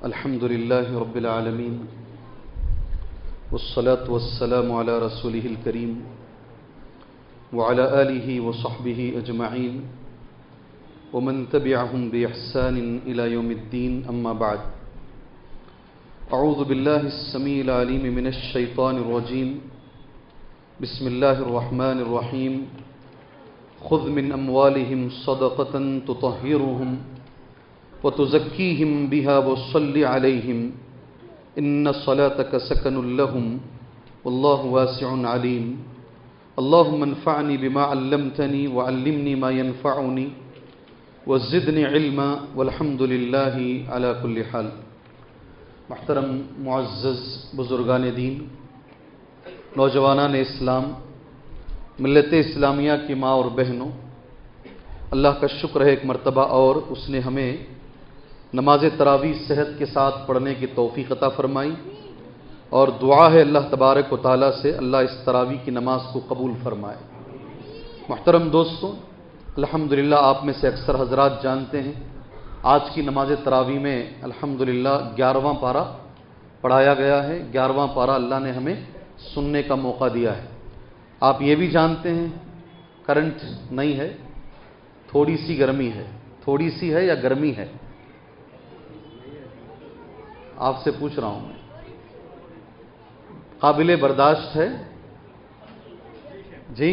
الحمد لله رب العالمين والصلاة والسلام على رسوله الكريم وعلى آله وصحبه أجمعين ومن تبعهم بإحسان إلى يوم الدين أما بعد أعوذ بالله السميع العليم من الشيطان الرجيم بسم الله الرحمن الرحيم خذ من أموالهم صدقة تطهرهم وتزكيهم بها وصل عليهم إن صلاتك سكن لهم والله واسع عليم اللهم انفعني بما علمتني وعلمني ما ينفعني وزدني علما والحمد لله على كل حال. محترم معزز بزرگان دین، نوجوانان اسلام، ملت اسلامیہ کی ماں اور بہنوں، اللہ کا شکر ہے ایک مرتبہ اور اس نے ہمیں نماز تراویح صحت کے ساتھ پڑھنے کی توفیق عطا فرمائی، اور دعا ہے اللہ تبارک و تعالیٰ سے اللہ اس تراویح کی نماز کو قبول فرمائے. محترم دوستوں، الحمدللہ آپ میں سے اکثر حضرات جانتے ہیں آج کی نماز تراویح میں الحمدللہ 11واں پارہ پڑھایا گیا ہے. 11واں پارہ اللہ نے ہمیں سننے کا موقع دیا ہے. آپ یہ بھی جانتے ہیں کرنٹ نہیں ہے، تھوڑی سی گرمی ہے. تھوڑی سی ہے یا گرمی ہے؟ آپ سے پوچھ رہا ہوں میں. قابل برداشت ہے؟ جی،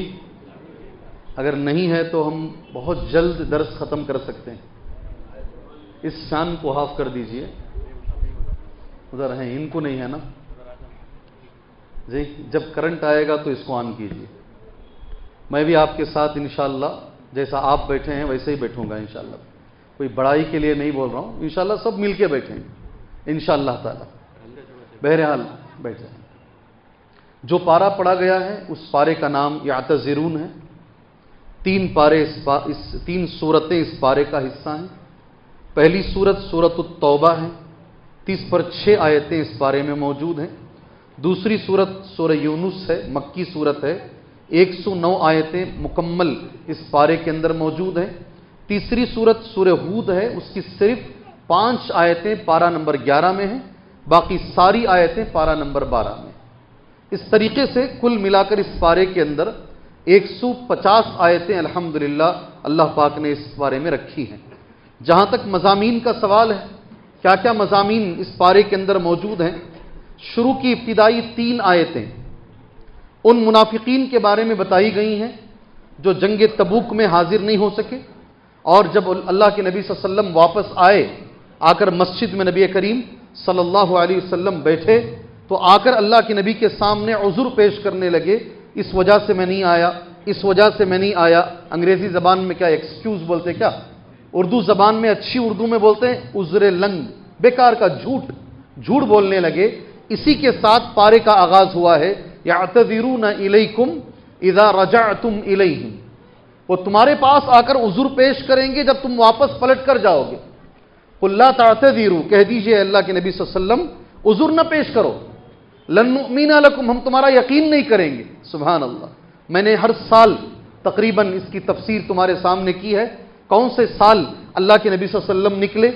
اگر نہیں ہے تو ہم بہت جلد درس ختم کر سکتے ہیں. اس فین کو آف کر دیجئے. ادھر ہیں، ان کو نہیں ہے نا جی. جب کرنٹ آئے گا تو اس کو آن کیجئے. میں بھی آپ کے ساتھ انشاءاللہ جیسا آپ بیٹھے ہیں ویسے ہی بیٹھوں گا انشاءاللہ. کوئی بڑائی کے لیے نہیں بول رہا ہوں، انشاءاللہ سب مل کے بیٹھیں گے انشاءاللہ تعالی. بہرحال بیٹھ جائیں. جو پارہ پڑھا گیا ہے اس پارے کا نام یعتذرون ہے. تین سورتیں اس پارے کا حصہ ہیں. پہلی سورت سورۃ التوبہ ہے، 30 پر 6 آیتیں اس پارے میں موجود ہیں. دوسری سورت سورہ یونس ہے، مکی سورت ہے، 109 آیتیں مکمل اس پارے کے اندر موجود ہیں. تیسری سورت سورہ ہود ہے، اس کی صرف 5 آیتیں پارہ نمبر 11 میں ہیں، باقی ساری آیتیں پارہ نمبر 12 میں. اس طریقے سے کل ملا کر اس پارے کے اندر 150 آیتیں الحمدللہ اللہ پاک نے اس پارے میں رکھی ہیں. جہاں تک مضامین کا سوال ہے، کیا کیا مضامین اس پارے کے اندر موجود ہیں؟ شروع کی ابتدائی 3 آیتیں ان منافقین کے بارے میں بتائی گئی ہیں جو جنگ تبوک میں حاضر نہیں ہو سکے، اور جب اللہ کے نبی صلی اللہ علیہ وسلم واپس آئے، آ کر مسجد میں نبی کریم صلی اللہ علیہ وسلم بیٹھے تو آ کر اللہ کے نبی کے سامنے عذر پیش کرنے لگے، اس وجہ سے میں نہیں آیا، اس وجہ سے میں نہیں آیا. انگریزی زبان میں کیا ایکسکیوز بولتے، کیا اردو زبان میں اچھی اردو میں بولتے ہیں عذر لنگ، بیکار کا جھوٹ بولنے لگے. اسی کے ساتھ پارے کا آغاز ہوا ہے یعتذرون الیکم اذا رجعتم الیہم. وہ تمہارے پاس آ کر عذر پیش کریں گے جب تم واپس پلٹ کر جاؤ گے. قل لا تعتذروا، کہہ دیجئے اللہ کے نبی صلی اللہ علیہ وسلم عذر نہ پیش کرو. لن نؤمن لکم، ہم تمہارا یقین نہیں کریں گے. سبحان اللہ. میں نے ہر سال تقریباً اس کی تفسیر تمہارے سامنے کی ہے، کون سے سال اللہ کے نبی صلی اللہ علیہ وسلم نکلے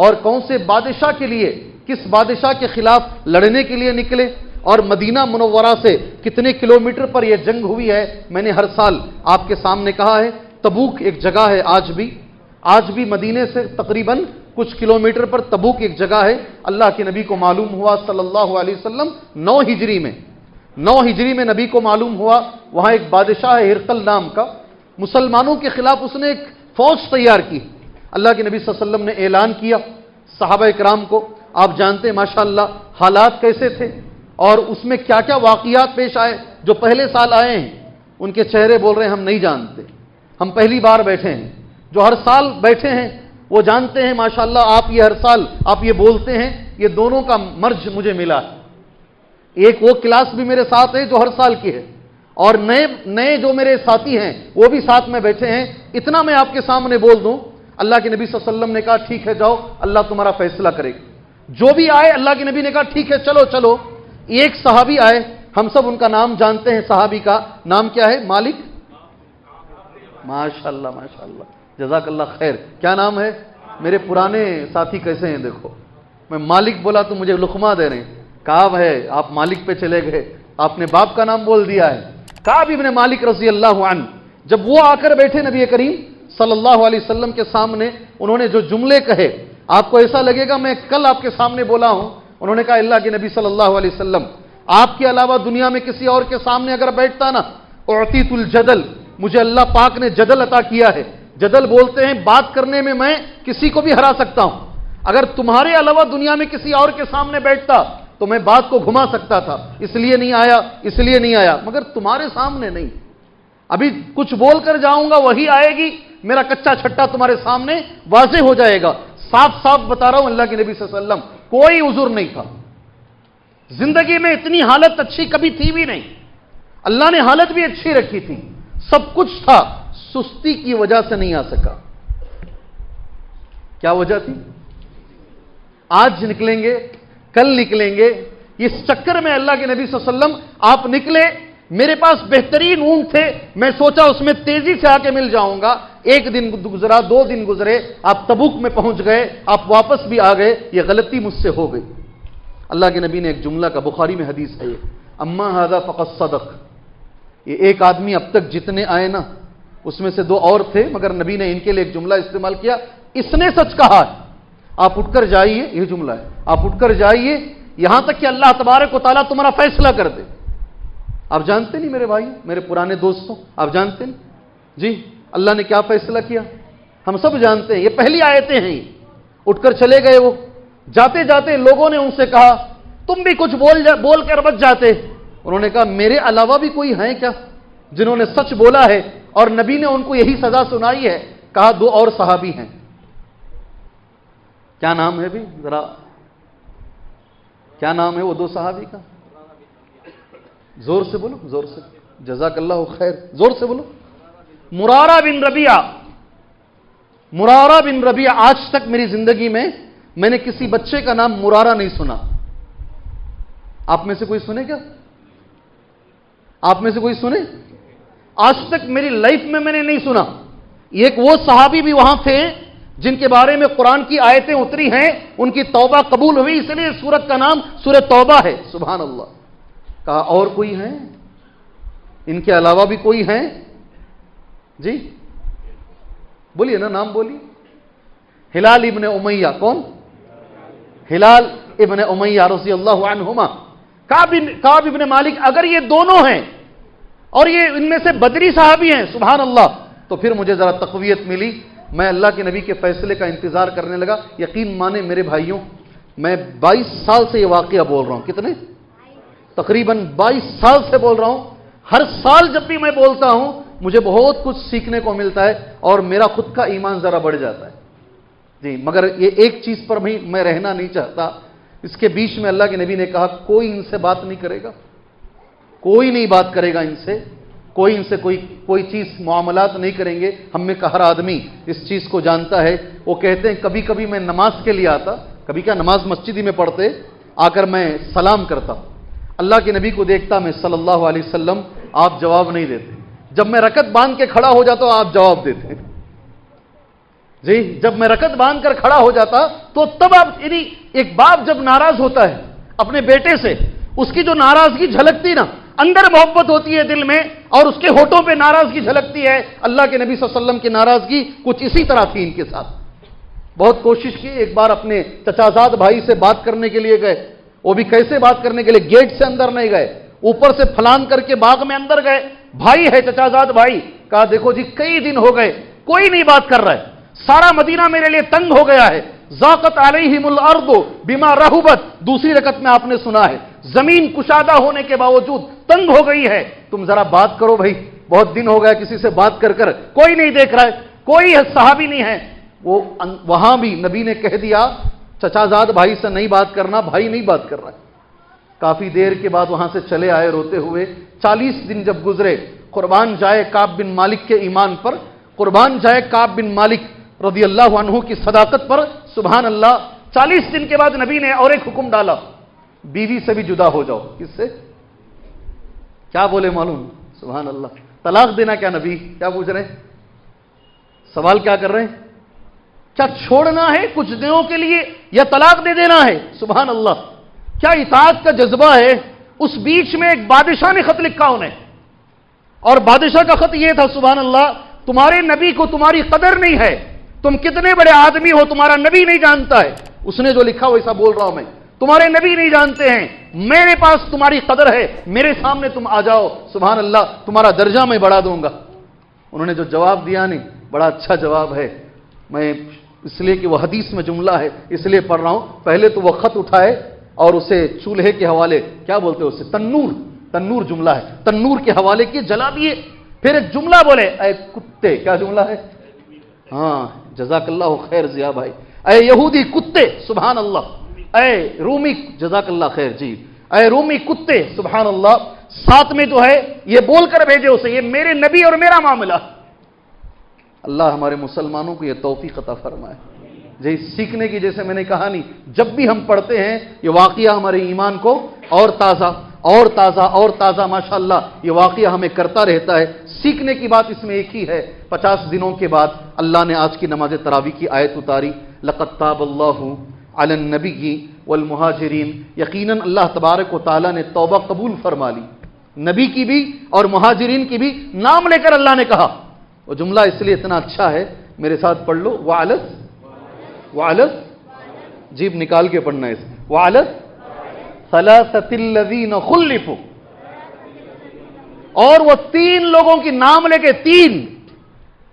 اور کون سے بادشاہ کے لیے، کس بادشاہ کے خلاف لڑنے کے لیے نکلے، اور مدینہ منورہ سے کتنے کلومیٹر پر یہ جنگ ہوئی ہے. میں نے ہر سال آپ کے سامنے کہا ہے تبوک ایک جگہ ہے، آج بھی مدینے سے تقریباً کچھ کلومیٹر پر تبوک ایک جگہ ہے. اللہ کے نبی کو معلوم ہوا صلی اللہ علیہ وسلم 9 ہجری میں نبی کو معلوم ہوا وہاں ایک بادشاہ ہے ہرقل نام کا، مسلمانوں کے خلاف اس نے ایک فوج تیار کی. اللہ کے نبی صلی اللہ علیہ وسلم نے اعلان کیا صحابہ اکرام کو. آپ جانتے ہیں ماشاءاللہ حالات کیسے تھے اور اس میں کیا کیا واقعات پیش آئے. جو پہلے سال آئے ہیں ان کے چہرے بول رہے ہیں ہم نہیں جانتے، ہم پہلی بار بیٹھے ہیں. جو ہر سال بیٹھے ہیں وہ جانتے ہیں ماشاءاللہ آپ یہ ہر سال آپ یہ بولتے ہیں. یہ دونوں کا مرج مجھے ملا ہے. ایک وہ کلاس بھی میرے ساتھ ہے جو ہر سال کی ہے، اور نئے جو میرے ساتھی ہیں وہ بھی ساتھ میں بیٹھے ہیں. اتنا میں آپ کے سامنے بول دوں، اللہ کے نبی صلی اللہ علیہ وسلم نے کہا ٹھیک ہے جاؤ، اللہ تمہارا فیصلہ کرے گا. جو بھی آئے اللہ کے نبی نے کہا ٹھیک ہے چلو. ایک صحابی آئے، ہم سب ان کا نام جانتے ہیں. صحابی کا نام کیا ہے؟ مالک. ماشاءاللہ جزاک اللہ خیر. کیا نام ہے؟ میرے پرانے ساتھی کیسے ہیں دیکھو. میں مالک بولا تو مجھے لقمہ دے رہے ہیں. کعب ہے, آپ مالک پہ چلے گئے, آپ نے باپ کا نام بول دیا ہے. کعب ابن مالک رضی اللہ عنہ جب وہ آ کر بیٹھے نبی کریم صلی اللہ علیہ وسلم کے سامنے, انہوں نے جو جملے کہے آپ کو ایسا لگے گا میں کل آپ کے سامنے بولا ہوں. انہوں نے کہا اللہ کے نبی صلی اللہ علیہ وسلم, آپ کے علاوہ دنیا میں کسی اور کے سامنے اگر بیٹھتا نا, اعطیت الجدل, مجھے اللہ پاک نے جدل عطا کیا ہے. جدل بولتے ہیں بات کرنے میں کسی کو بھی ہرا سکتا ہوں. اگر تمہارے علاوہ دنیا میں کسی اور کے سامنے بیٹھتا تو میں بات کو گھما سکتا تھا, اس لیے نہیں آیا, مگر تمہارے سامنے نہیں. ابھی کچھ بول کر جاؤں گا, وہی آئے گی, میرا کچا چھٹا تمہارے سامنے واضح ہو جائے گا. صاف صاف بتا رہا ہوں, اللہ کے نبی صلی اللہ علیہ وسلم کوئی عذر نہیں تھا. زندگی میں اتنی حالت اچھی کبھی تھی بھی نہیں, اللہ نے حالت بھی اچھی رکھی تھی, سب کچھ تھا, سستی کی وجہ سے نہیں آ سکا. کیا وجہ تھی؟ آج نکلیں گے, کل نکلیں گے, اس چکر میں اللہ کے نبی صلی اللہ علیہ وسلم آپ نکلے. میرے پاس بہترین اونٹ تھے, میں سوچا اس میں تیزی سے آ کے مل جاؤں گا. ایک دن گزرا, 2 دن گزرے, آپ تبوک میں پہنچ گئے, آپ واپس بھی آ گئے. یہ غلطی مجھ سے ہو گئی. اللہ کے نبی نے ایک جملہ کا, بخاری میں حدیث ہے, اما ھذا فقد صدق. یہ ایک آدمی اب تک جتنے آئے نا, اس میں سے 2 اور تھے, مگر نبی نے ان کے لیے ایک جملہ استعمال کیا, اس نے سچ کہا. آپ اٹھ کر جائیے, یہ جملہ ہے, آپ اٹھ کر جائیے یہاں تک کہ اللہ تبارک و تعالیٰ تمہارا فیصلہ کر دے. آپ جانتے نہیں میرے بھائی, میرے پرانے دوستوں, آپ جانتے نہیں جی اللہ نے کیا فیصلہ کیا؟ ہم سب جانتے ہیں, یہ پہلی آیتیں ہیں. اٹھ کر چلے گئے. وہ جاتے جاتے لوگوں نے ان سے کہا تم بھی کچھ بول کر بچ جاتے. انہوں نے کہا میرے علاوہ بھی کوئی ہیں کیا جنہوں نے سچ بولا ہے؟ اور نبی نے ان کو یہی سزا سنائی ہے. کہا 2 اور صحابی ہیں. کیا نام ہے بھی ذرا, کیا نام ہے وہ 2 صحابی کا؟ زور سے بولو, زور سے. جزاک اللہ خیر, زور سے بولو. مرارہ بن ربیعہ. مرارہ بن ربیعہ, آج تک میری زندگی میں نے کسی بچے کا نام مرارہ نہیں سنا. آپ میں سے کوئی سنے کیا؟ آپ میں سے کوئی سنے؟ آج تک میری لائف میں نے نہیں سنا. ایک وہ صحابی بھی وہاں تھے جن کے بارے میں قرآن کی آیتیں اتری ہیں, ان کی توبہ قبول ہوئی, اس لیے سورت کا نام سورہ توبہ ہے. سبحان اللہ. کہا اور کوئی ہیں؟ ان کے علاوہ بھی کوئی ہیں؟ جی بولیے نا, نام بولیے. ہلال ابن امیہ. کون؟ ہلال ابن امیہ رضی اللہ عنہما. کعب ابن مالک. اگر یہ دونوں ہیں اور یہ ان میں سے بدری صحابی ہیں, سبحان اللہ, تو پھر مجھے ذرا تقویت ملی. میں اللہ کے نبی کے فیصلے کا انتظار کرنے لگا. یقین مانے میرے بھائیوں, میں 22 سال سے یہ واقعہ بول رہا ہوں. کتنے؟ تقریباً 22 سال سے بول رہا ہوں. ہر سال جب بھی میں بولتا ہوں مجھے بہت کچھ سیکھنے کو ملتا ہے اور میرا خود کا ایمان ذرا بڑھ جاتا ہے جی. مگر یہ ایک چیز پر بھی میں رہنا نہیں چاہتا. اس کے بیچ میں اللہ کے نبی نے کہا کوئی ان سے بات نہیں کرے گا, کوئی نہیں بات کرے گا ان سے, کوئی ان سے کوئی چیز معاملات نہیں کریں گے. ہم میں کا ہر آدمی اس چیز کو جانتا ہے. وہ کہتے ہیں کبھی کبھی میں نماز کے لیے آتا, کبھی کیا نماز مسجد ہی میں پڑھتے, آ کر میں سلام کرتا. اللہ کے نبی کو دیکھتا میں صلی اللہ علیہ وسلم, آپ جواب نہیں دیتے. جب میں رکعت باندھ کے کھڑا ہو جاتا آپ جواب دیتے جی. جب میں رکعت باندھ کر کھڑا ہو جاتا تو تب آپ, یعنی ایک باپ جب ناراض ہوتا ہے اپنے بیٹے سے, اس کی جو ناراضگی جھلکتی نا, اندر محبت ہوتی ہے دل میں اور اس کے ہونٹوں پہ ناراضگی جھلکتی ہے. اللہ کے نبی صلی اللہ علیہ وسلم کی ناراضگی کچھ اسی طرح تھی ان کے ساتھ. بہت کوشش کی, ایک بار اپنے چچازاد بھائی سے بات کرنے کے لیے گئے. وہ بھی کیسے بات کرنے کے لیے, گیٹ سے اندر نہیں گئے, اوپر سے پھلان کر کے باغ میں اندر گئے. بھائی ہے چچازاد بھائی. کہا دیکھو جی کئی دن ہو گئے کوئی نہیں بات کر رہا ہے, سارا مدینہ میرے لیے تنگ ہو گیا ہے. ذاقت علیہم الارض بما رحبت. دوسری رکعت میں آپ نے سنا ہے زمین کشادہ ہونے کے باوجود تنگ ہو گئی ہے, تم ذرا بات کرو بھائی, بہت دن ہو گیا کسی سے بات کر کر, کوئی نہیں دیکھ رہا ہے, کوئی صحابی نہیں ہے. وہ وہاں بھی نبی نے کہہ دیا چچازاد بھائی سے نہیں بات کرنا, بھائی نہیں بات کر رہا ہے. کافی دیر کے بعد وہاں سے چلے آئے روتے ہوئے. 40 دن جب گزرے, قربان جائے کعب بن مالک کے ایمان پر, قربان جائے کعب بن مالک رضی اللہ عنہ کی صداقت پر. سبحان اللہ. 40 دن کے بعد نبی نے اور ایک حکم ڈالا, بیوی سے بھی جدا ہو جاؤ. کس سے؟ کیا بولے معلوم؟ سبحان اللہ. طلاق دینا کیا نبی؟ کیا پوچھ رہے ہیں؟ سوال کیا کر رہے ہیں؟ کیا چھوڑنا ہے کچھ دنوں کے لیے یا طلاق دے دینا ہے؟ سبحان اللہ، کیا اطاعت کا جذبہ ہے۔ اس بیچ میں ایک بادشاہ نے خط لکھا انہیں، اور بادشاہ کا خط یہ تھا، سبحان اللہ، تمہارے نبی کو تمہاری قدر نہیں ہے، تم کتنے بڑے آدمی ہو، تمہارا نبی نہیں جانتا ہے۔ اس نے جو لکھا ویسا بول رہا ہوں میں، تمہارے نبی نہیں جانتے ہیں، میرے پاس تمہاری قدر ہے، میرے سامنے تم آ جاؤ، سبحان اللہ، تمہارا درجہ میں بڑھا دوں گا۔ انہوں نے جو جواب دیا نہیں، بڑا اچھا جواب ہے، میں اس لیے کہ وہ حدیث میں جملہ ہے اس لیے پڑھ رہا ہوں۔ پہلے تو وہ خط اٹھائے اور اسے چولہے کے حوالے، کیا بولتے ہیں اسے، تنور جملہ ہے، تنور کے حوالے کیے، جلا دیے، پھر ایک جملہ بولے، اے کتے، کیا جملہ ہے؟ ہاں، جزاک اللہ خیر ضیاء بھائی، اے یہودی کتے، سبحان اللہ، اے رومی، جزاک اللہ خیر جی، اے رومی کتے، سبحان اللہ، ساتھ میں جو ہے یہ بول کر بھیجے اسے، یہ میرے نبی اور میرا معاملہ۔ اللہ ہمارے مسلمانوں کو یہ توفیق عطا فرمائے۔ جی سیکھنے کی، جیسے میں نے کہا نہیں، جب بھی ہم پڑھتے ہیں یہ واقعہ ہمارے ایمان کو اور تازہ ماشاءاللہ یہ واقعہ ہمیں کرتا رہتا ہے۔ سیکھنے کی بات اس میں ایک ہی ہے، 50 دنوں کے بعد اللہ نے آج کی نماز تراویح کی آیت اتاری، لقد تاب اللہ علی النبی والمہاجرین، یقیناً اللہ تبارک و تعالیٰ نے توبہ قبول فرما لی، نبی کی بھی اور مہاجرین کی بھی، نام لے کر اللہ نے کہا۔ وہ جملہ اس لیے اتنا اچھا ہے، میرے ساتھ پڑھ لو، وعلس، جیب نکال کے پڑھنا ہے، وعلس ثلاثۃ الذین خلفوا، اور وہ 3 لوگوں کی نام لے کے،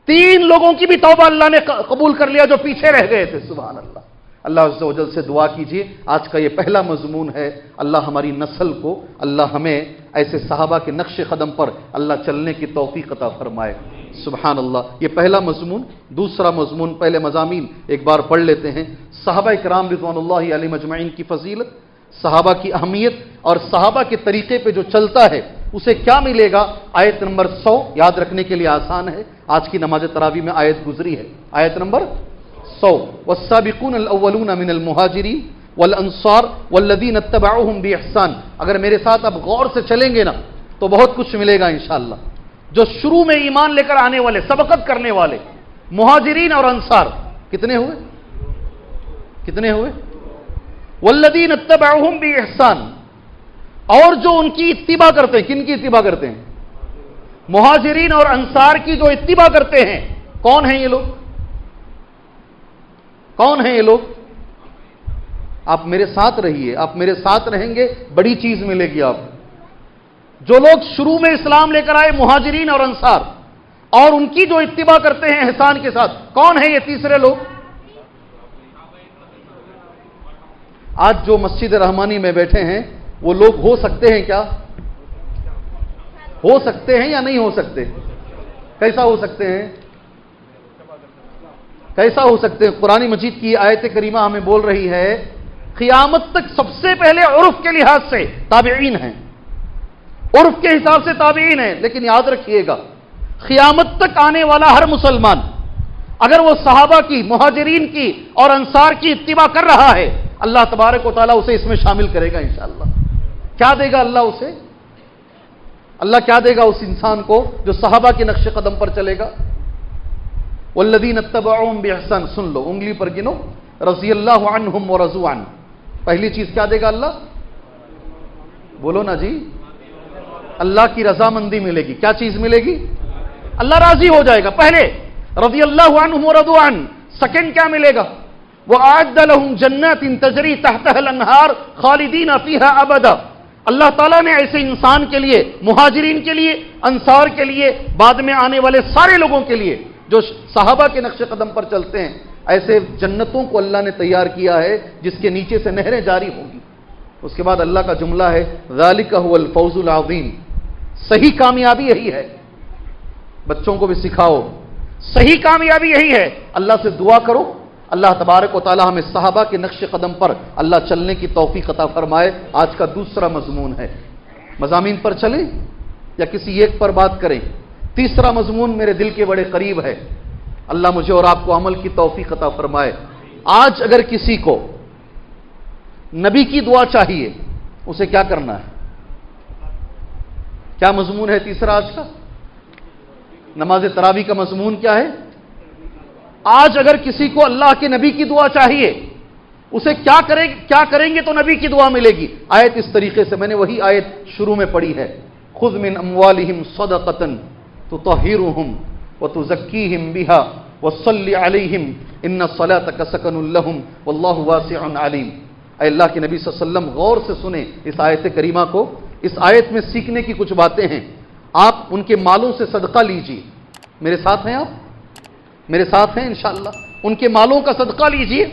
تین لوگوں کی بھی توبہ اللہ نے قبول کر لیا جو پیچھے رہ گئے تھے، سبحان اللہ۔ اللہ عز و جل سے دعا کیجئے، آج کا یہ پہلا مضمون ہے، اللہ ہماری نسل کو، اللہ ہمیں ایسے صحابہ کے نقش قدم پر اللہ چلنے کی توفیق عطا فرمائے، سبحان اللہ۔ یہ پہلا مضمون۔ دوسرا مضمون، پہلے مضامین ایک بار پڑھ لیتے ہیں، صحابہ کرام رضوان اللہ علیہم اجمعین کی فضیلت، صحابہ کی اہمیت، اور صحابہ کے طریقے پہ جو چلتا ہے اسے کیا ملے گا۔ آیت نمبر 100 یاد رکھنے کے لیے آسان ہے، آج کی نماز تراویح میں آیت گزری ہے، آیت نمبر 100، والسابقون الاولون من المہاجرین والانصار والذین اتبعوہم باحسان۔ اگر میرے ساتھ اب غور سے چلیں گے نا تو بہت کچھ ملے گا انشاءاللہ۔ جو شروع میں ایمان لے کر آنے والے، سبقت کرنے والے مہاجرین اور انصار، کتنے ہوئے؟ والذین اتبعوہم باحسان، اور جو ان کی اتباع کرتے ہیں، کن کی اتباع کرتے ہیں؟ مہاجرین اور انصار کی جو اتباع کرتے ہیں، کون ہیں یہ لوگ؟ آپ میرے ساتھ رہیے، آپ میرے ساتھ رہیں گے بڑی چیز ملے گی آپ۔ جو لوگ شروع میں اسلام لے کر آئے، مہاجرین اور انصار، اور ان کی جو اتباع کرتے ہیں احسان کے ساتھ، کون ہیں یہ تیسرے لوگ؟ آج جو مسجد رحمانی میں بیٹھے ہیں وہ لوگ ہو سکتے ہیں کیا؟ ہو سکتے ہیں یا نہیں ہو سکتے؟ کیسا ہو سکتے ہیں؟ قرآن مجید کی آیت کریمہ ہمیں بول رہی ہے، قیامت تک سب سے پہلے عرف کے لحاظ سے تابعین ہیں، عرف کے حساب سے تابعین ہیں، لیکن یاد رکھیے گا قیامت تک آنے والا ہر مسلمان اگر وہ صحابہ کی، مہاجرین کی اور انصار کی اتباع کر رہا ہے، اللہ تبارک و تعالیٰ اسے اس میں شامل کرے گا انشاءاللہ۔ کیا دے گا اللہ اسے؟ اللہ کیا دے گا اس انسان کو جو صحابہ کے نقش قدم پر چلے گا؟ والذین اتبعوہم باحسان، سن لو، انگلی پر گنو، رضی اللہ عنہم ورضوا عنہ۔ پہلی چیز کیا دے گا اللہ؟ بولو نا جی، اللہ کی رضامندی ملے گی۔ کیا چیز ملے گی؟ اللہ راضی ہو جائے گا، پہلے رضی اللہ عنہم ورضوا عنہ۔ سیکنڈ کیا ملے گا؟ وَأَعَدَّ لَهُمْ جَنَّاتٍ تَجْرِي تَحْتَهَا الْأَنْهَارُ خَالِدِينَ فِيهَا أَبَدًا۔ اللہ تعالیٰ نے ایسے انسان کے لیے، مہاجرین کے لیے، انصار کے لیے، بعد میں آنے والے سارے لوگوں کے لیے جو صحابہ کے نقش قدم پر چلتے ہیں، ایسے جنتوں کو اللہ نے تیار کیا ہے جس کے نیچے سے نہریں جاری ہوں گی۔ اس کے بعد اللہ کا جملہ ہے ذَلِكَ هُوَ الْفَوْزُ الْعَظِيمُ۔ صحیح کامیابی یہی ہے، بچوں کو بھی سکھاؤ، صحیح کامیابی یہی ہے۔ اللہ سے دعا کرو اللہ تبارک و تعالی ہمیں صحابہ کے نقش قدم پر اللہ چلنے کی توفیق عطا فرمائے۔ آج کا دوسرا مضمون ہے، مضامین پر چلیں یا کسی ایک پر بات کریں؟ تیسرا مضمون میرے دل کے بڑے قریب ہے، اللہ مجھے اور آپ کو عمل کی توفیق عطا فرمائے۔ آج اگر کسی کو نبی کی دعا چاہیے، اسے کیا کرنا ہے؟ کیا مضمون ہے تیسرا آج کا؟ نماز تراویح کا مضمون کیا ہے؟ آج اگر کسی کو اللہ کے نبی کی دعا چاہیے، اسے کیا کریں گے تو نبی کی دعا ملے گی؟ آیت اس طریقے سے، میں نے وہی آیت شروع میں پڑھی ہے، خذ من اموالہم صدقۃ تطہرہم وتزکیہم بہا وصلی علیہم ان صلاتک سکن لہم واللہ واسع علیم۔ اے اللہ کے نبی صلی اللہ علیہ وسلم غور سے سنیں اس آیت کریمہ کو، اس آیت میں سیکھنے کی کچھ باتیں ہیں۔ آپ ان کے مالوں سے صدقہ لیجیے، میرے ساتھ ہیں آپ؟ میرے ساتھ ہیں انشاءاللہ؟ ان کے مالوں کا صدقہ لیجیے،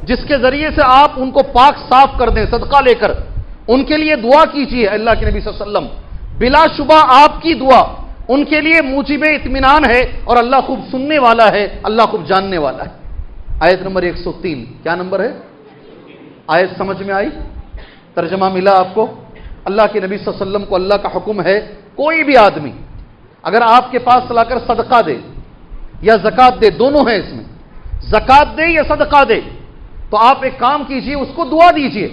جس کے ذریعے سے آپ ان کو پاک صاف کر دیں، صدقہ لے کر ان کے لیے دعا کیجیے۔ اللہ کے نبی صلی اللہ علیہ وسلم بلا شبہ آپ کی دعا ان کے لیے موجب اطمینان ہے، اور اللہ خوب سننے والا ہے، اللہ خوب جاننے والا ہے۔ آیت نمبر 103، کیا نمبر ہے؟ آیت سمجھ میں آئی؟ ترجمہ ملا آپ کو؟ اللہ کے نبی صلی اللہ علیہ وسلم کو اللہ کا حکم ہے، کوئی بھی آدمی اگر آپ کے پاس لا کر صدقہ دے یا زکات دے، دونوں ہیں اس میں، زکات دے یا صدقہ دے، تو آپ ایک کام کیجئے، اس کو دعا دیجئے۔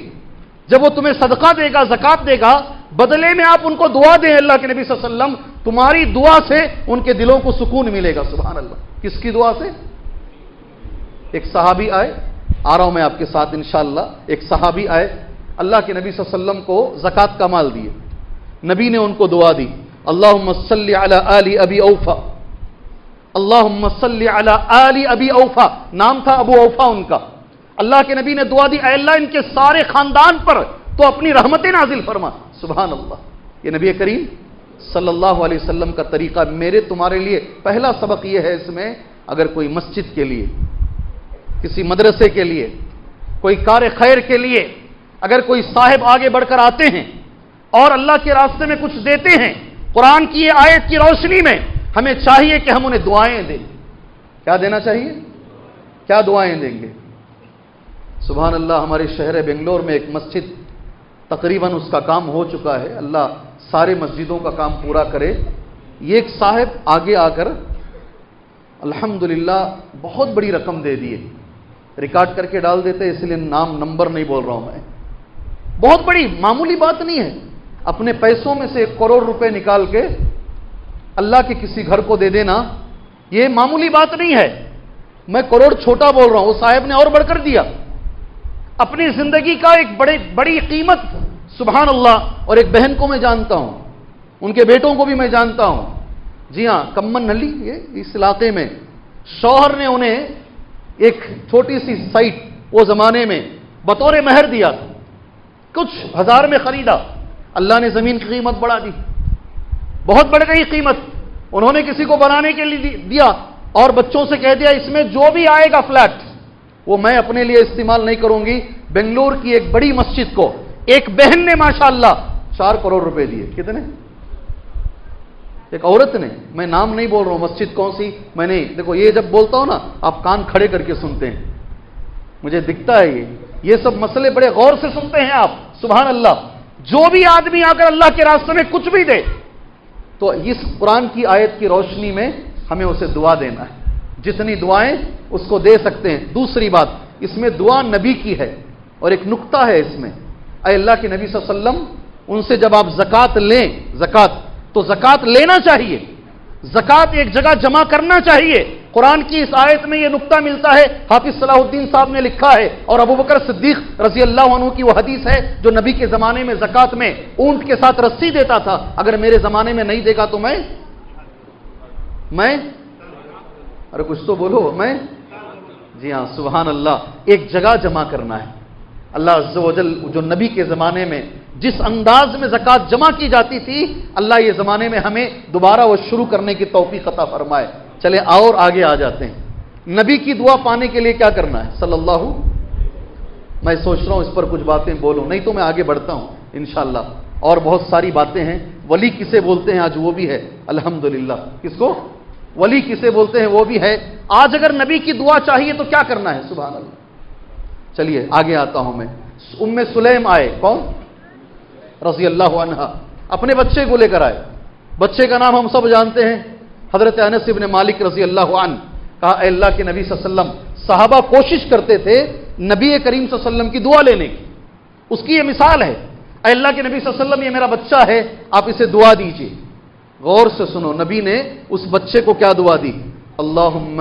جب وہ تمہیں صدقہ دے گا، زکات دے گا، بدلے میں آپ ان کو دعا دیں۔ اللہ کے نبی صلی اللہ علیہ وسلم تمہاری دعا سے ان کے دلوں کو سکون ملے گا۔ سبحان اللہ۔ کس کی دعا سے؟ ایک صحابی آئے، آ رہا ہوں میں آپ کے ساتھ انشاءاللہ۔ ایک صحابی آئے، اللہ کے نبی صلی اللہ علیہ وسلم کو زکات کا مال دیے، نبی نے ان کو دعا دی، اللہم صلی علی آل ابی اوفا، اللہم صلی علی آل ابی اوفا، نام تھا ابو اوفا ان کا۔ اللہ کے نبی نے دعا دی، اے اللہ ان کے سارے خاندان پر تو اپنی رحمتیں نازل فرما۔ سبحان اللہ۔ یہ نبی کریم صلی اللہ علیہ وسلم کا طریقہ میرے تمہارے لیے پہلا سبق یہ ہے اس میں، اگر کوئی مسجد کے لیے، کسی مدرسے کے لیے، کوئی کار خیر کے لیے اگر کوئی صاحب آگے بڑھ کر آتے ہیں اور اللہ کے راستے میں کچھ دیتے ہیں، قرآن کی یہ آیت کی روشنی میں ہمیں چاہیے کہ ہم انہیں دعائیں دیں۔ کیا دینا چاہیے؟ کیا دعائیں دیں گے؟ سبحان اللہ۔ ہمارے شہر بنگلور میں ایک مسجد تقریباً اس کا کام ہو چکا ہے، اللہ سارے مسجدوں کا کام پورا کرے۔ یہ ایک صاحب آگے آ کر الحمدللہ بہت بڑی رقم دے دیے، ریکارڈ کر کے ڈال دیتے اس لیے نام نمبر نہیں بول رہا ہوں میں، بہت بڑی معمولی بات نہیں ہے، اپنے پیسوں میں سے 1 کروڑ روپے نکال کے اللہ کے کسی گھر کو دے دینا، یہ معمولی بات نہیں ہے۔ میں کروڑ چھوٹا بول رہا ہوں، وہ صاحب نے اور بڑھ کر دیا، اپنی زندگی کا ایک بڑی قیمت۔ سبحان اللہ۔ اور ایک بہن کو میں جانتا ہوں، ان کے بیٹوں کو بھی میں جانتا ہوں، جی ہاں، کمن نلی، یہ اس علاقے میں شوہر نے انہیں ایک چھوٹی سی سائٹ وہ زمانے میں بطور مہر دیا تھا، کچھ ہزار میں خریدا، اللہ نے زمین کی قیمت بڑھا دی، بہت بڑھ گئی قیمت۔ انہوں نے کسی کو بنانے کے لیے دیا اور بچوں سے کہہ دیا اس میں جو بھی آئے گا فلیٹ وہ میں اپنے لیے استعمال نہیں کروں گی۔ بنگلور کی ایک بڑی مسجد کو ایک بہن نے ماشاءاللہ 4 کروڑ روپے دیے۔ کتنے؟ ایک عورت نے، میں نام نہیں بول رہا ہوں مسجد کون سی، میں نہیں، دیکھو یہ جب بولتا ہوں نا آپ کان کھڑے کر کے سنتے ہیں، مجھے دکھتا ہے یہ سب مسئلے بڑے غور سے سنتے ہیں آپ۔ سبحان اللہ۔ جو بھی آدمی آ کر اللہ کے راستے میں کچھ بھی دے تو اس قرآن کی آیت کی روشنی میں ہمیں اسے دعا دینا ہے، جتنی دعائیں اس کو دے سکتے ہیں۔ دوسری بات، اس میں دعا نبی کی ہے، اور ایک نقطہ ہے اس میں، اے اللہ کے نبی صلی اللہ علیہ وسلم ان سے جب آپ زکات لیں، تو زکات لینا چاہیے، زکات ایک جگہ جمع کرنا چاہیے۔ قرآن کی اس آیت میں یہ نقطہ ملتا ہے، حافظ صلاح الدین صاحب نے لکھا ہے، اور ابو بکر صدیق رضی اللہ عنہ کی وہ حدیث ہے جو نبی کے زمانے میں زکات میں اونٹ کے ساتھ رسی دیتا تھا، اگر میرے زمانے میں نہیں دے گا تو میں ارے کچھ تو بولو، میں جی ہاں سبحان اللہ، ایک جگہ جمع کرنا ہے۔ اللہ عز و جل جو نبی کے زمانے میں جس انداز میں زکات جمع کی جاتی تھی، اللہ یہ زمانے میں ہمیں دوبارہ وہ شروع کرنے کی توفیق عطا فرمائے۔ چلے اور آگے آ جاتے ہیں، نبی کی دعا پانے کے لیے کیا کرنا ہے صلی اللہ۔ میں سوچ رہا ہوں اس پر کچھ باتیں بولوں، نہیں تو میں آگے بڑھتا ہوں انشاءاللہ، اور بہت ساری باتیں ہیں۔ ولی کسے بولتے ہیں آج وہ بھی ہے الحمدللہ، کس کو ولی کسے بولتے ہیں وہ بھی ہے۔ آج اگر نبی کی دعا چاہیے تو کیا کرنا ہے؟ سبحان اللہ۔ چلیے آگے آتا ہوں میں۔ ام سلیم آئے، کون؟ رضی اللہ عنہ، اپنے بچے کو لے کر آئے، بچے کا نام ہم سب جانتے ہیں، حضرت انس بن مالک رضی اللہ عنہ۔ کہا اے اللہ کے نبی صلی اللہ علیہ وسلم، صحابہ کوشش کرتے تھے نبی کریم صلی اللہ علیہ وسلم کی دعا لینے کی، اس کی یہ مثال ہے، اے اللہ کے نبی صلی اللہ علیہ وسلم یہ میرا بچہ ہے، آپ اسے دعا دیجئے۔ غور سے سنو، نبی نے اس بچے کو کیا دعا دی؟ اللہم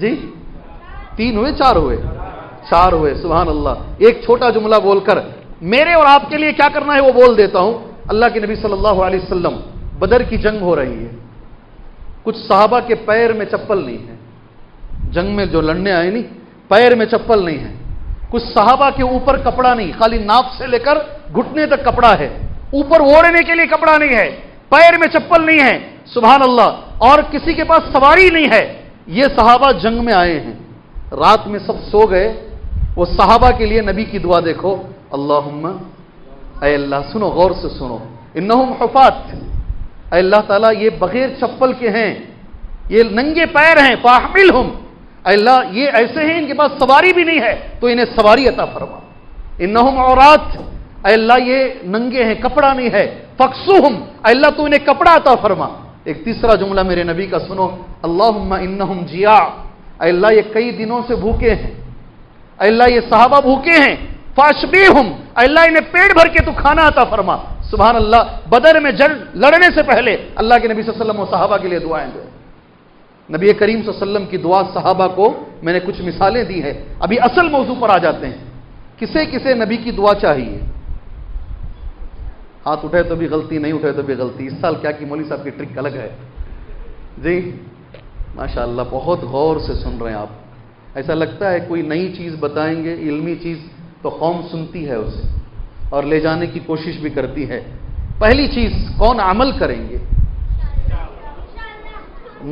جی 3 ہوئے 4 ہوئے 4 ہوئے. سبحان اللہ. ایک چھوٹا جملہ بول کر میرے اور آپ کے لیے کیا کرنا ہے وہ بول دیتا ہوں. اللہ کے نبی صلی اللہ علیہ وسلم بدر کی جنگ ہو رہی ہے. کچھ صحابہ کے پیر میں چپل نہیں ہے. جنگ میں جو لڑنے آئے نہیں پیر میں چپل نہیں ہے. کچھ صحابہ کے اوپر کپڑا نہیں, خالی ناف سے لے کر گھٹنے تک کپڑا ہے, اوپر اوڑھنے کے لیے کپڑا نہیں ہے, پیر میں چپل نہیں ہے. سبحان اللہ. اور کسی کے پاس سواری نہیں ہے. یہ صحابہ جنگ میں آئے ہیں, رات میں سب سو گئے. وہ صحابہ کے لیے نبی کی دعا دیکھو, اللہم, اے اللہ, سنو غور سے سنو, انہم حفات, اے اللہ تعالیٰ یہ بغیر چپل کے ہیں, یہ ننگے پیر ہیں, فاحملہم, اے اللہ یہ ایسے ہیں ان کے پاس سواری بھی نہیں ہے تو انہیں سواری عطا فرما. انہم عورات, اے اللہ یہ ننگے ہیں کپڑا نہیں ہے, فکسوہم, اے اللہ تو انہیں کپڑا عطا فرما. ایک تیسرا جملہ میرے نبی کا سنو, اللہم انہم جیاع, اے اللہ یہ کئی دنوں سے بھوکے ہیں, اے اللہ یہ صحابہ بھوکے ہیں, فاشبیہم, اے اللہ انہیں پیٹ بھر کے تو کھانا عطا فرما. سبحان اللہ. بدر میں جنگ لڑنے سے پہلے اللہ کے نبی صلی اللہ علیہ وسلم و صحابہ کے لیے دعائیں دیں. نبی کریم صلی اللہ علیہ وسلم کی دعا صحابہ کو میں نے کچھ مثالیں دی ہیں. ابھی اصل موضوع پر آ جاتے ہیں. کسے کسے نبی کی دعا چاہیے؟ ہاتھ اٹھے تو بھی غلطی, نہیں اٹھے تو بھی غلطی. اس سال کیا کی مولوی صاحب کی ٹرک الگ ہے جی. ماشاءاللہ بہت غور سے سن رہے ہیں آپ. ایسا لگتا ہے کوئی نئی چیز بتائیں گے, علمی چیز, تو قوم سنتی ہے اسے اور لے جانے کی کوشش بھی کرتی ہے. پہلی چیز کون عمل کریں گے؟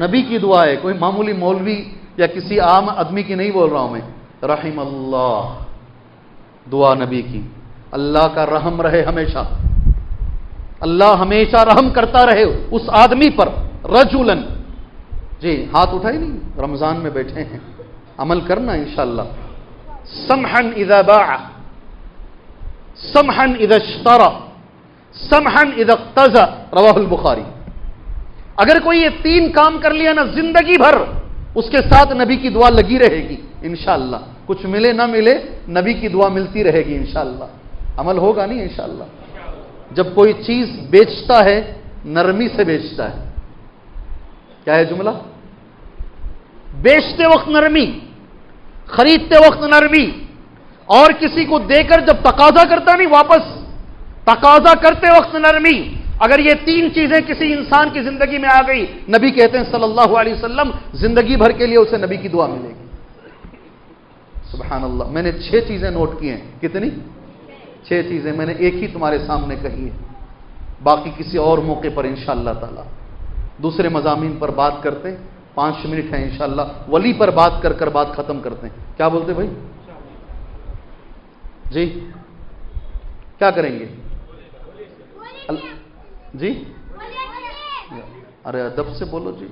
نبی کی دعا ہے. کوئی معمولی مولوی یا کسی عام آدمی کی نہیں بول رہا ہوں میں. رحم اللہ, دعا نبی کی, اللہ کا رحم رہے ہمیشہ, اللہ ہمیشہ رحم کرتا رہے اس آدمی پر. رجلن, جی ہاتھ اٹھائے نہیں, رمضان میں بیٹھے ہیں, عمل کرنا انشاءاللہ. سمحا اذا باع, سمحا اذا اشترى, سمحا اذا اقتضى, رواہ البخاری. اگر کوئی یہ 3 کام کر لیا نا زندگی بھر اس کے ساتھ نبی کی دعا لگی رہے گی انشاءاللہ. کچھ ملے نہ ملے نبی کی دعا ملتی رہے گی انشاءاللہ. عمل ہوگا نہیں انشاءاللہ. جب کوئی چیز بیچتا ہے نرمی سے بیچتا ہے. کیا ہے جملہ؟ بیچتے وقت نرمی, خریدتے وقت نرمی, اور کسی کو دے کر جب تقاضا کرتا نہیں واپس, تقاضا کرتے وقت نرمی. اگر یہ 3 چیزیں کسی انسان کی زندگی میں آ گئی, نبی کہتے ہیں صلی اللہ علیہ وسلم زندگی بھر کے لیے اسے نبی کی دعا ملے گی. سبحان اللہ. میں نے 6 چیزیں نوٹ کی ہیں. کتنی؟ 6 چیزیں میں نے ایک ہی تمہارے سامنے کہی ہے, باقی کسی اور موقع پر انشاءاللہ تعالی دوسرے مضامین پر بات کرتے. 5 منٹ ہیں انشاءاللہ. ولی پر بات کر کر بات ختم کرتے ہیں. کیا بولتے بھائی جی؟ کیا کریں گے جی؟ ارے ادب سے بولو جی,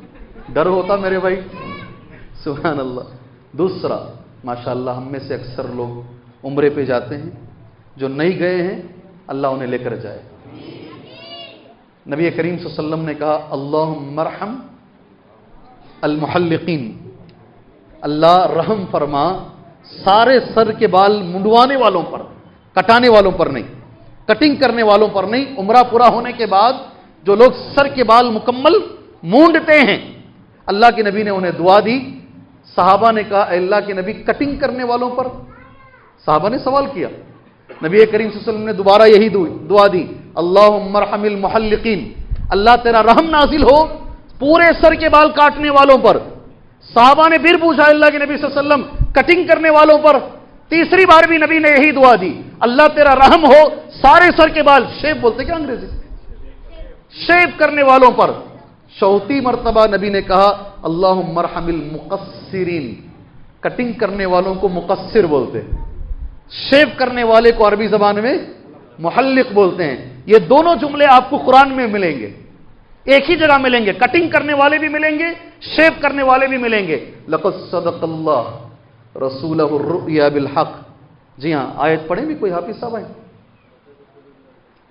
ڈر ہوتا میرے بھائی. سبحان اللہ. دوسرا, ماشاءاللہ ہم میں سے اکثر لوگ عمرے پہ جاتے ہیں, جو نہیں گئے ہیں اللہ انہیں لے کر جائے. نبی کریم صلی اللہ علیہ وسلم نے کہا اللہم ارحم المحلقین, اللہ رحم فرما سارے سر کے بال منڈوانے والوں پر, کٹانے والوں پر نہیں, کٹنگ کرنے والوں پر نہیں. عمرہ پورا ہونے کے بعد جو لوگ سر کے بال مکمل مونڈتے ہیں, اللہ کے نبی نے انہیں دعا دی. صحابہ نے کہا اے اللہ کے نبی کٹنگ کرنے والوں پر؟ صحابہ نے سوال کیا. نبی کریم صلی اللہ علیہ وسلم نے دوبارہ یہی دعا دی, اللہم ارحم المحلقین, اللہ تیرا رحم نازل ہو پورے سر کے بال کاٹنے والوں پر. صحابہ نے پھر پوچھا اللہ کے نبی صلی اللہ علیہ وسلم کٹنگ کرنے والوں پر؟ تیسری بار بھی نبی نے یہی دعا دی, اللہ تیرا رحم ہو سارے سر کے بال, شیپ بولتے کیا انگریزی, شیپ کرنے والوں پر. چوتھی مرتبہ نبی نے کہا اللہم ارحم المقصرین, کٹنگ کرنے والوں کو مقصر بولتے, شیپ کرنے والے کو عربی زبان میں محلق بولتے ہیں. یہ دونوں جملے آپ کو قرآن میں ملیں گے, ایک ہی جگہ ملیں گے. کٹنگ کرنے والے بھی ملیں گے, شیپ کرنے والے بھی ملیں گے. لقد صدق اللہ رسولہ الرؤیا بالحق. جی ہاں, آیت پڑھیں بھی کوئی حافظ صاحب ہیں؟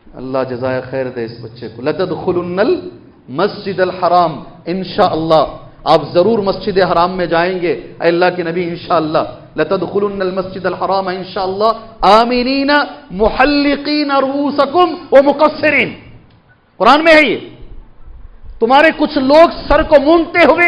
اللہ جزائے خیر دے اس بچے کو. لتدخلن المسجد الحرام, انشاءاللہ آپ ضرور مسجد حرام میں جائیں گے اے اللہ کے نبی انشاءاللہ. لتدخلن المسجد الحرام انشاءاللہ آمینین محلقین رؤوسکم ومقصرین. قرآن میں ہے یہ. تمہارے کچھ لوگ سر کو مونڈتے ہوئے,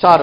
4।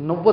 90